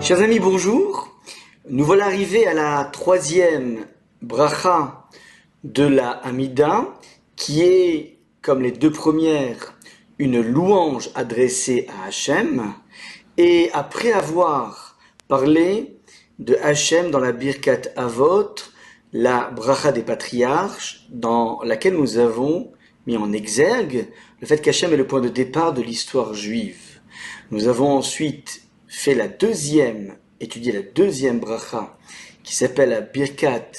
Chers amis, bonjour. Nous voilà arrivés à la troisième bracha de la Hamida, qui est, comme les deux premières, une louange adressée à Hachem. Et après avoir parlé de Hachem dans la Birkat Avot, la bracha des patriarches, dans laquelle nous avons mis en exergue le fait qu'Hachem est le point de départ de l'histoire juive. Nous avons ensuite étudié la deuxième bracha qui s'appelle la Birkat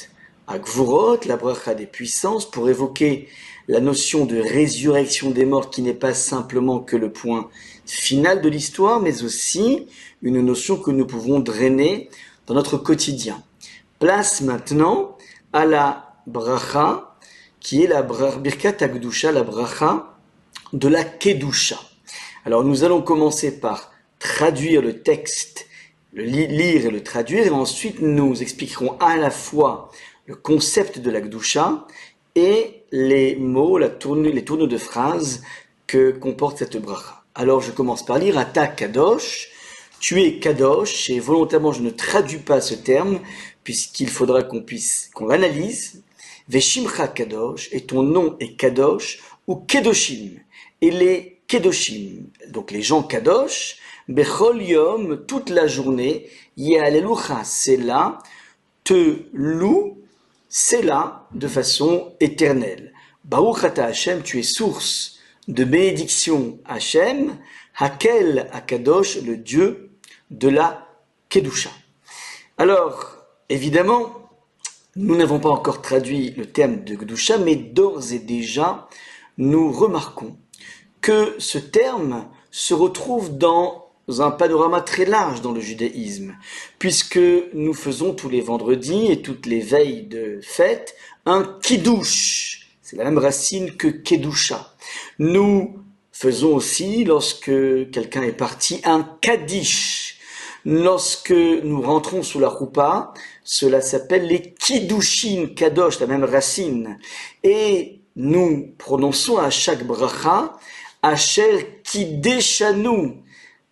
Agvurot, la bracha des puissances, pour évoquer la notion de résurrection des morts qui n'est pas simplement que le point final de l'histoire, mais aussi une notion que nous pouvons drainer dans notre quotidien. Place maintenant à la bracha qui est la Birkat Agdusha, la bracha de la Kedusha. Alors nous allons commencer par traduire le texte, le lire et le traduire, et ensuite nous expliquerons à la fois le concept de la Kedusha et les mots, les tournures de phrases que comporte cette bracha. Alors je commence par lire Ata Kadosh, tu es Kadosh, et volontairement je ne traduis pas ce terme, puisqu'il faudra qu'on l'analyse. Veshimcha Kadosh, et ton nom est Kadosh, ou Kedoshim, et les Kedoshim, donc les gens Kadosh, Bechol Yom, toute la journée, Ye'alelucha, c'est là, te loue, c'est là, de façon éternelle. Baruch ata Hashem, tu es source de bénédiction Hashem, Hakel Akadosh, le Dieu de la Kedusha. Alors, évidemment, nous n'avons pas encore traduit le terme de Kedusha, mais d'ores et déjà, nous remarquons que ce terme se retrouve dans un panorama très large dans le judaïsme, puisque nous faisons tous les vendredis et toutes les veilles de fête un kiddush. C'est la même racine que kedusha. Nous faisons aussi, lorsque quelqu'un est parti, un kaddish. Lorsque nous rentrons sous la roupa, cela s'appelle les kiddushin, kadosh, la même racine. Et nous prononçons à chaque bracha Asher Kideshanu,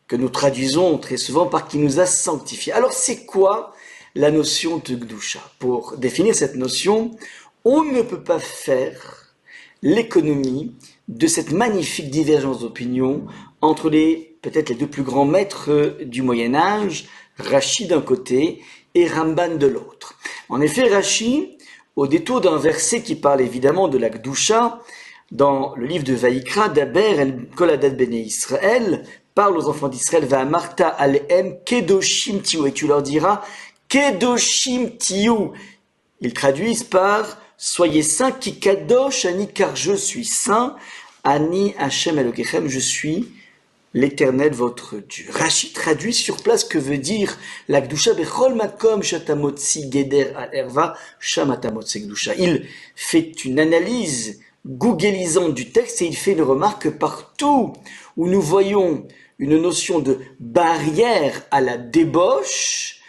que nous traduisons très souvent par qui nous a sanctifiés. Alors c'est quoi la notion de Gdusha? Pour définir cette notion, on ne peut pas faire l'économie de cette magnifique divergence d'opinion entre peut-être les deux plus grands maîtres du Moyen-Âge, Rashi d'un côté et Ramban de l'autre. En effet, Rashi, au détour d'un verset qui parle évidemment de la Gdusha, dans le livre de Vaïkra, Daber el kol adat bnei Israël, parle aux enfants d'Israël, Va'amarta alehem kedoshim tiyu, et tu leur diras kedoshim tiyu. Ils traduisent par soyez saints, ki kadosh ani, car je suis saint, ani Hashem Elokechem, je suis l'Éternel votre Dieu. Rashi traduit sur place que veut dire la Kedusha bechol makom shatamotzi geder al erva shamatamotzi Kedusha. Il fait une analyse googlisante du texte et il fait une remarque que partout où nous voyons une notion de barrière à la débauche,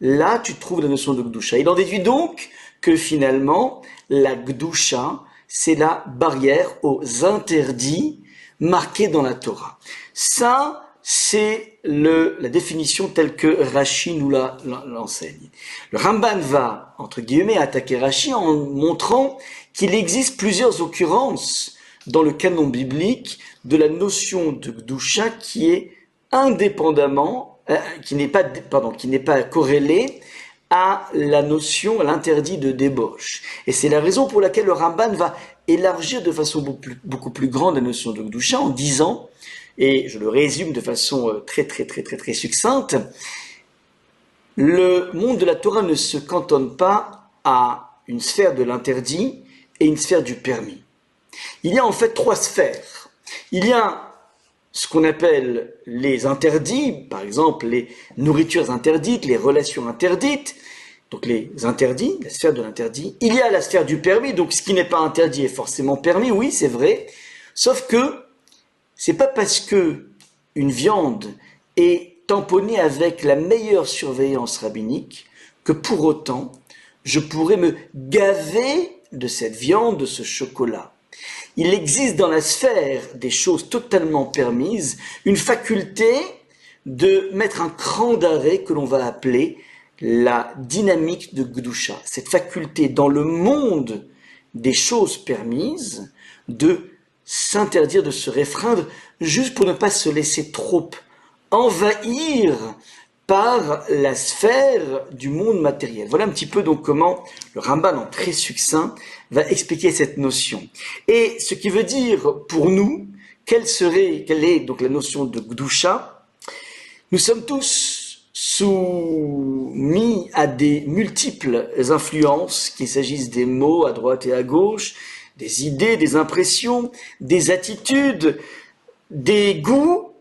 là tu trouves la notion de Kedusha. Il en déduit donc que finalement la Kedusha, c'est la barrière aux interdits marqués dans la Torah. Ça, c'est la définition telle que Rashi nous l'enseigne. Le Ramban va, entre guillemets, attaquer Rashi en montrant qu'il existe plusieurs occurrences dans le canon biblique de la notion de Kedusha qui est qui n'est pas corrélée à la notion, à l'interdit de débauche. Et c'est la raison pour laquelle le Ramban va élargir de façon beaucoup plus grande la notion de Kedusha en disant, et je le résume de façon très succincte, le monde de la Torah ne se cantonne pas à une sphère de l'interdit et une sphère du permis. Il y a en fait trois sphères. Il y a ce qu'on appelle les interdits, par exemple les nourritures interdites, les relations interdites, donc les interdits, la sphère de l'interdit. Il y a la sphère du permis, donc ce qui n'est pas interdit est forcément permis, oui c'est vrai, sauf que c'est pas parce que une viande est tamponnée avec la meilleure surveillance rabbinique que pour autant je pourrais me gaver de cette viande, de ce chocolat. Il existe dans la sphère des choses totalement permises une faculté de mettre un cran d'arrêt que l'on va appeler la dynamique de Gdusha, cette faculté dans le monde des choses permises de s'interdire, de se réfreindre, juste pour ne pas se laisser trop envahir par la sphère du monde matériel. Voilà un petit peu donc comment le Ramban, en très succinct, va expliquer cette notion. Et ce qui veut dire pour nous, quelle est donc la notion de Gdusha? Nous sommes tous soumis à des multiples influences, qu'il s'agisse des mots à droite et à gauche, des idées, des impressions, des attitudes, des goûts,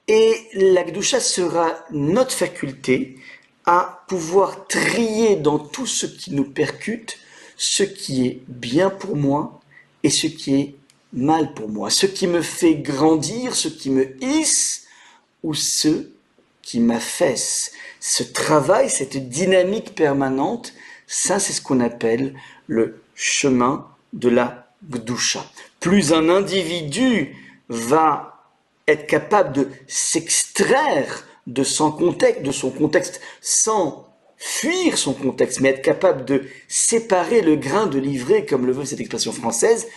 et la Gdusha sera notre faculté à pouvoir trier dans tout ce qui nous percute, ce qui est bien pour moi et ce qui est mal pour moi, ce qui me fait grandir, ce qui me hisse ou ce qui m'affaisse. Ce travail, cette dynamique permanente, ça c'est ce qu'on appelle le chemin de la Gdusha. Plus un individu va être capable de s'extraire de son contexte sans fuir son contexte, mais être capable de séparer le grain de l'ivraie, comme le veut cette expression française,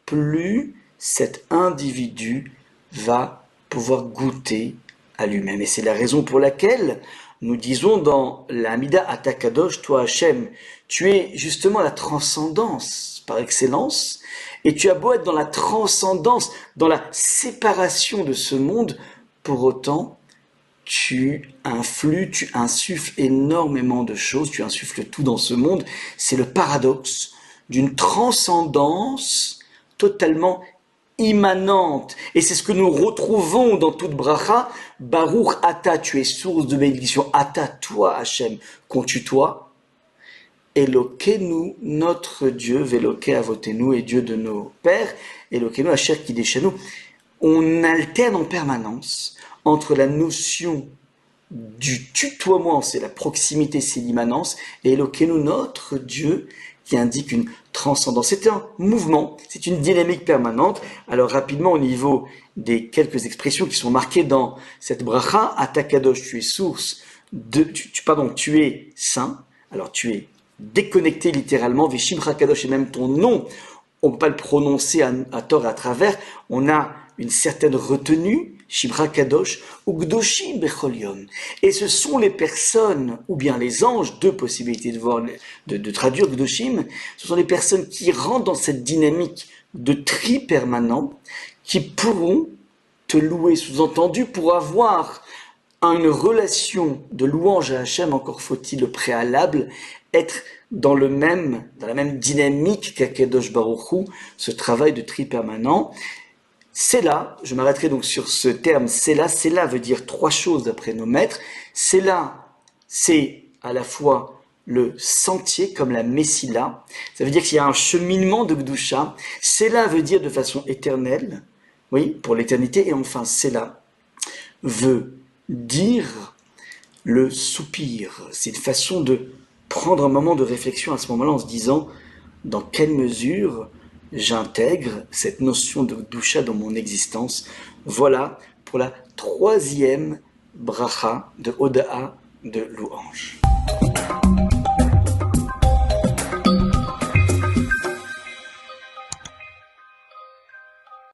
plus cet individu va pouvoir goûter à lui-même. Et c'est la raison pour laquelle nous disons dans la Hamida Atakadosh, toi Hachem, tu es justement la transcendance par excellence, et tu as beau être dans la transcendance, dans la séparation de ce monde, pour autant, tu influes, tu insuffles énormément de choses, tu insuffles tout dans ce monde. C'est le paradoxe d'une transcendance totalement immanente. Et c'est ce que nous retrouvons dans toute bracha. Baruch Ata, tu es source de bénédiction. Ata, toi, Hachem, qu'on tutoie. Elokeinu, notre Dieu, Veloke Avotenu, et Dieu de nos pères, Elokeinu, Asher Kideshanu. On alterne en permanence entre la notion du tutoiement, c'est la proximité, c'est l'immanence, et Elokeinu, notre Dieu, qui indique une transcendance. C'est un mouvement, c'est une dynamique permanente. Alors rapidement, au niveau des quelques expressions qui sont marquées dans cette bracha, Atakadosh, tu es source de, tu es saint, alors tu es déconnecté littéralement, Veshimcha Kadosh, et même ton nom, on ne peut pas le prononcer à tort et à travers, on a une certaine retenue, Shimcha Kadosh, ou Gdoshim Bechol Yom. Et ce sont les personnes, ou bien les anges, deux possibilités de traduire Gdoshim, ce sont les personnes qui rentrent dans cette dynamique de tri permanent, qui pourront te louer, sous-entendu, pour avoir une relation de louange à Hachem, encore faut-il le préalable, être dans la même dynamique qu'Akadosh Baruch Hu, ce travail de tri permanent. C'est là, je m'arrêterai donc sur ce terme, c'est là veut dire trois choses d'après nos maîtres. C'est là, c'est à la fois le sentier comme la Messila, ça veut dire qu'il y a un cheminement de Gdusha. C'est là veut dire de façon éternelle, oui, pour l'éternité, et enfin c'est là veut dire le soupir. C'est une façon de prendre un moment de réflexion à ce moment-là en se disant dans quelle mesure j'intègre cette notion de Gdusha dans mon existence. Voilà pour la troisième bracha de Oda'a de louange.